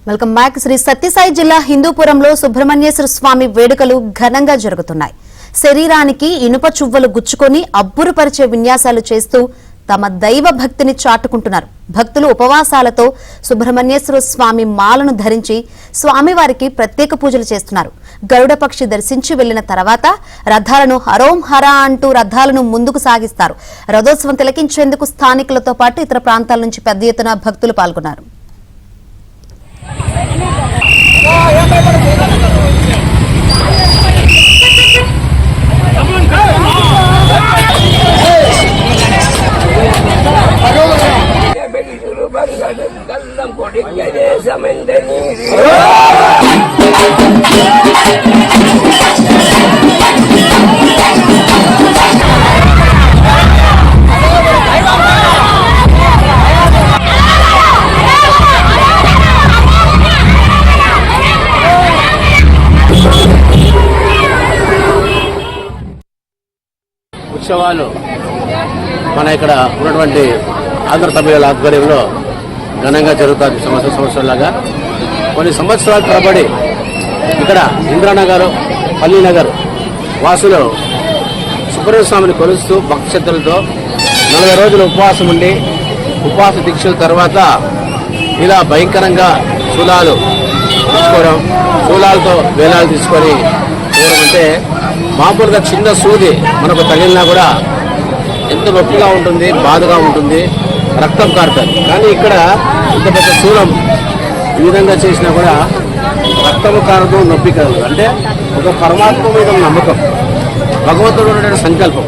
Welcome back. Shri Sathya Sai జిల్లా హిందూపురంలో సుబ్రహ్మణ్యేశ్వర స్వామి వేడుకలు ఘనంగా జరుగుతున్నాయి. శరీరానికి ఇనుప చువ్వలు గుచ్చుకొని అబ్బురుపరిచే విన్యాసాలు చేస్తూ తమ దైవ భక్తిని చాటుకుంటున్నారు. భక్తులు ఉపవాసాలతో సుబ్రహ్మణ్యేశ్వర స్వామి మాలను ధరించి స్వామివారికి ప్రత్యేక పూజలు చేస్తున్నారు. గరుడ పక్షి దర్శించి వెళ్లిన తర్వాత రథాలను హరోం హరా అంటూ రథాలను ముందుకు సాగిస్తారు. రథోత్సవం తిలకించేందుకు స్థానికులతో పాటు ఇతర ప్రాంతాల నుంచి పెద్ద ఎత్తున భక్తులు పాల్గొన్నారు. ఉత్సవాలు మన ఇక్కడ ఉన్నటువంటి ఆంధ్ర తమిళ ఆధ్వర్యంలో ఘనంగా జరుగుతుంది. సంవత్సరాలుగా కొన్ని సంవత్సరాల తరబడి ఇక్కడ ఇంద్రానగర్, పల్లీనగర్ వాసులు సుబ్రహ్మణ్య స్వామిని కొలుస్తూ భక్తిశ్రద్ధలతో 40 రోజులు ఉపవాసం ఉండి ఉపవాస దీక్షల తర్వాత ఇలా భయంకరంగా శూలాలు తీసుకోవడం, శూలాలతో వేలాలు తీసుకొని పోవడం అంటే మామూలుగా చిన్న సూది మనకు తగిలినా కూడా ఎంత నొప్పిగా ఉంటుంది, బాధగా ఉంటుంది, రక్తం కారుతుంది. కానీ ఇక్కడ ఇంత పెద్ద శూలం ఈ విధంగా చేసినా కూడా రక్తము కారదు, నొప్పి కాదు. అంటే ఒక పరమాత్మ మీద నమ్మకం, భగవంతుడు సంకల్పం.